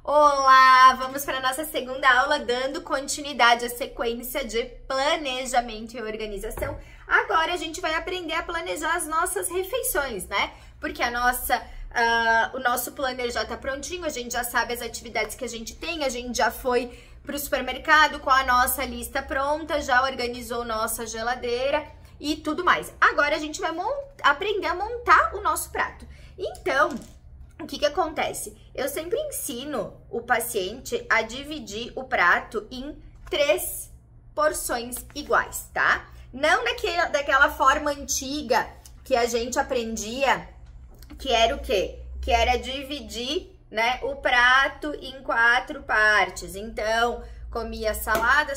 Olá! Vamos para a nossa segunda aula, dando continuidade à sequência de planejamento e organização. Agora a gente vai aprender a planejar as nossas refeições, né? Porque o nosso planner já tá prontinho, a gente já sabe as atividades que a gente tem, a gente já foi pro supermercado com a nossa lista pronta, já organizou nossa geladeira e tudo mais. Agora a gente vai aprender a montar o nosso prato. Então, o que que acontece? Eu sempre ensino o paciente a dividir o prato em 3 porções iguais, tá? Não daquela forma antiga que a gente aprendia, que era o quê? Que era dividir, né, o prato em 4 partes. Então, comia salada,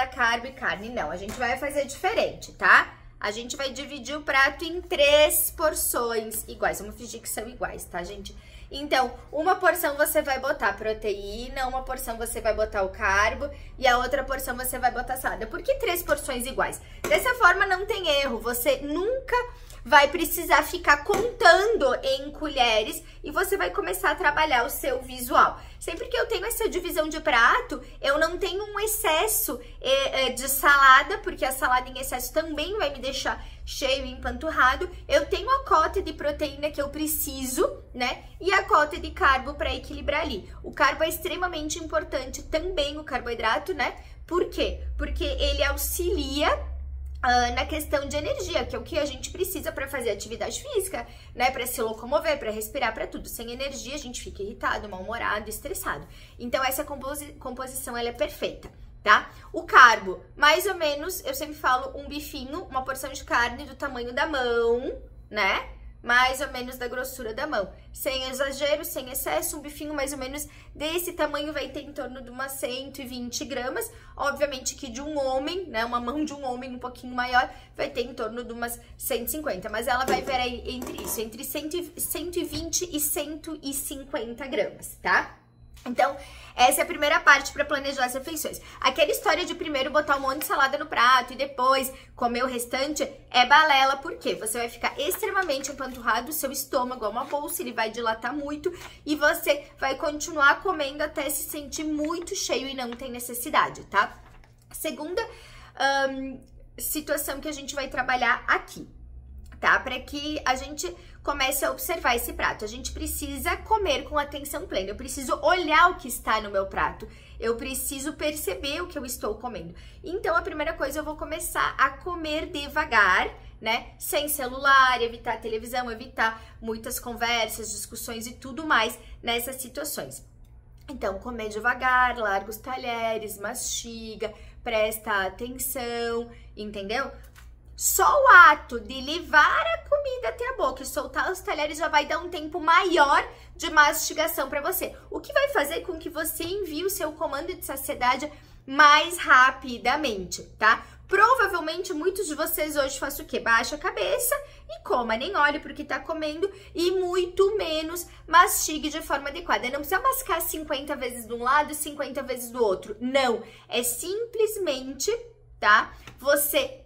carbo e carne. Não, a gente vai fazer diferente, tá? A gente vai dividir o prato em 3 porções iguais. Vamos fingir que são iguais, tá, gente? Então, uma porção você vai botar proteína, uma porção você vai botar o carbo e a outra porção você vai botar salada. Por que 3 porções iguais? Dessa forma não tem erro, você nunca vai precisar ficar contando em colheres e você vai começar a trabalhar o seu visual. Sempre que eu tenho essa divisão de prato, eu não tenho um excesso de salada, porque a salada em excesso também vai me deixar cheio e empanturrado. Eu tenho a cota de proteína que eu preciso, né? E a cota de carbo para equilibrar ali. O carbo é extremamente importante também, o carboidrato, né? Por quê? Porque ele auxilia na questão de energia, que é o que a gente precisa para fazer atividade física, né? Para se locomover, para respirar, para tudo. Sem energia, a gente fica irritado, mal-humorado, estressado. Então, essa composição, ela é perfeita, tá? O carbo, mais ou menos, eu sempre falo um bifinho, uma porção de carne do tamanho da mão, né? Mais ou menos da grossura da mão. Sem exagero, sem excesso, um bifinho mais ou menos desse tamanho vai ter em torno de umas 120 gramas. Obviamente que de um homem, né, uma mão de um homem um pouquinho maior, vai ter em torno de umas 150. Mas ela vai variar entre isso, entre 120 e 150 gramas, tá? Então, essa é a primeira parte para planejar as refeições. Aquela história de primeiro botar um monte de salada no prato e depois comer o restante é balela, porque você vai ficar extremamente empanturrado, o seu estômago é uma bolsa, ele vai dilatar muito e você vai continuar comendo até se sentir muito cheio e não tem necessidade, tá? Segunda situação que a gente vai trabalhar aqui, tá? Para que a gente comece a observar esse prato. A gente precisa comer com atenção plena. Eu preciso olhar o que está no meu prato. Eu preciso perceber o que eu estou comendo. Então, a primeira coisa, eu vou começar a comer devagar, né? Sem celular, evitar televisão, evitar muitas conversas, discussões e tudo mais nessas situações. Então, comer devagar, larga os talheres, mastiga, presta atenção, entendeu? Só o ato de levar a comida até a boca e soltar os talheres já vai dar um tempo maior de mastigação para você. O que vai fazer com que você envie o seu comando de saciedade mais rapidamente, tá? Provavelmente muitos de vocês hoje façam o quê? Baixa a cabeça e coma, nem olhe para o que tá comendo e muito menos mastigue de forma adequada. Não precisa mascar 50 vezes de um lado e 50 vezes do outro. Não, é simplesmente, tá? Você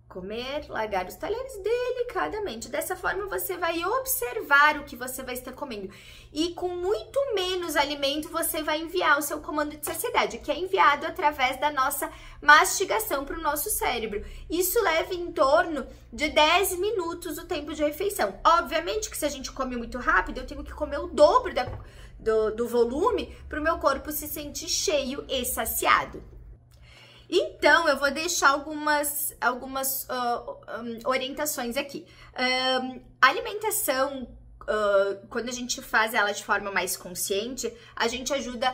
comer, largar os talheres delicadamente. Dessa forma, você vai observar o que você vai estar comendo. E com muito menos alimento, você vai enviar o seu comando de saciedade, que é enviado através da nossa mastigação para o nosso cérebro. Isso leva em torno de 10 minutos o tempo de refeição. Obviamente que se a gente come muito rápido, eu tenho que comer o dobro do volume para o meu corpo se sentir cheio e saciado. Então, eu vou deixar algumas orientações aqui. A alimentação, quando a gente faz ela de forma mais consciente, a gente ajuda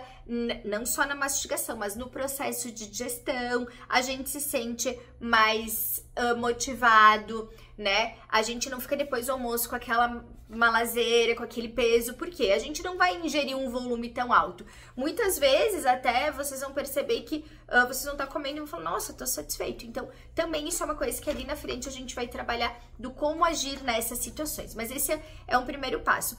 não só na mastigação, mas no processo de digestão, a gente se sente mais motivado, né? A gente não fica depois do almoço com aquela malazeira, com aquele peso, porque a gente não vai ingerir um volume tão alto. Muitas vezes até vocês vão perceber que vocês vão estar comendo e vão falar, nossa, tô satisfeito. Então, também isso é uma coisa que ali na frente a gente vai trabalhar do como agir nessas situações. Mas esse é um primeiro passo.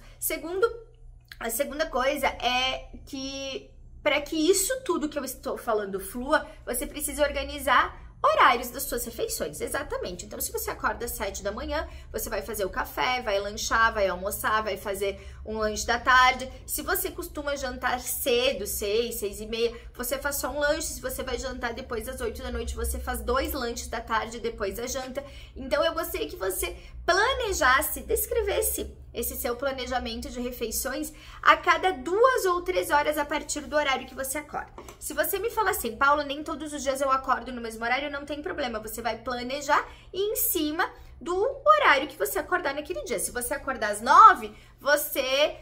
A segunda coisa é que para que isso tudo que eu estou falando flua, você precisa organizar horários das suas refeições, exatamente. Então, se você acorda às 7 da manhã, você vai fazer o café, vai lanchar, vai almoçar, vai fazer um lanche da tarde. Se você costuma jantar cedo, 6, 6 e meia, você faz só um lanche. Se você vai jantar depois das 8 da noite, você faz 2 lanches da tarde depois da janta. Então, eu gostaria que você planejasse, descrevesse esse seu planejamento de refeições a cada 2 ou 3 horas a partir do horário que você acorda. Se você me falar assim, Paula, nem todos os dias eu acordo no mesmo horário, não tem problema. Você vai planejar em cima do horário que você acordar naquele dia. Se você acordar às 9, você,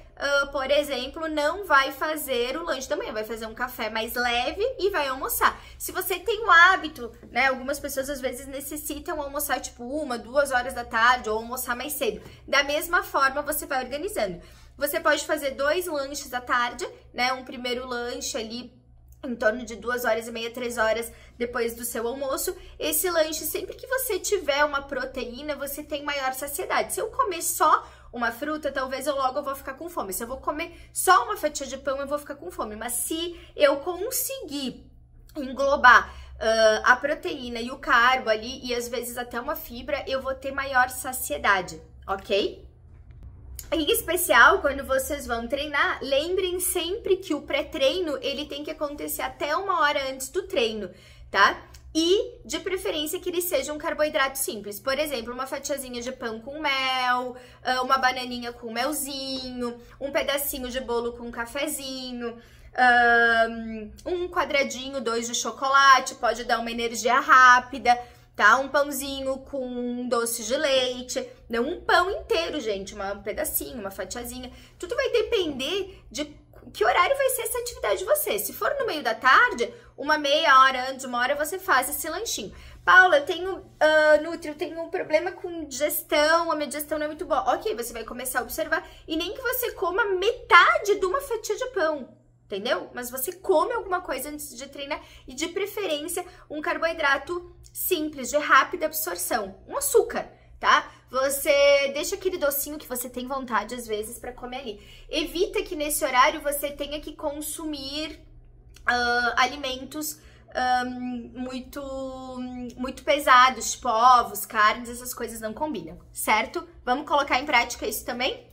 por exemplo, não vai fazer o lanche da manhã, vai fazer um café mais leve e vai almoçar. Se você tem o hábito, né, algumas pessoas às vezes necessitam almoçar tipo 1, 2 horas da tarde ou almoçar mais cedo. Da mesma forma, você vai organizando. Você pode fazer 2 lanches à tarde, né, um primeiro lanche ali em torno de 2 horas e meia, 3 horas depois do seu almoço. Esse lanche, sempre que você tiver uma proteína, você tem maior saciedade. Se eu comer só uma fruta, talvez eu logo vou ficar com fome. Se eu vou comer só uma fatia de pão, eu vou ficar com fome. Mas se eu conseguir englobar a proteína e o carbo ali, e às vezes até uma fibra, eu vou ter maior saciedade, ok? Em especial, quando vocês vão treinar, lembrem sempre que o pré-treino, ele tem que acontecer até 1 hora antes do treino, tá? E, de preferência, que ele seja um carboidrato simples. Por exemplo, uma fatiazinha de pão com mel, uma bananinha com melzinho, um pedacinho de bolo com cafezinho, um quadradinho, 2 de chocolate, pode dar uma energia rápida, tá? Um pãozinho com doce de leite, não um pão inteiro, gente, um pedacinho, uma fatiazinha. Tudo vai depender de que horário vai ser essa atividade de você. Se for no meio da tarde, uma meia hora antes, 1 hora, você faz esse lanchinho. Paula, eu tenho, Nutri, eu tenho um problema com digestão, a minha digestão não é muito boa. Ok, você vai começar a observar e nem que você coma metade de uma fatia de pão, entendeu? Mas você come alguma coisa antes de treinar e, de preferência, um carboidrato simples, de rápida absorção, um açúcar, tá? Você deixa aquele docinho que você tem vontade, às vezes, para comer ali. Evita que nesse horário você tenha que consumir alimentos muito pesados, tipo ovos, carnes, essas coisas não combinam, certo? Vamos colocar em prática isso também?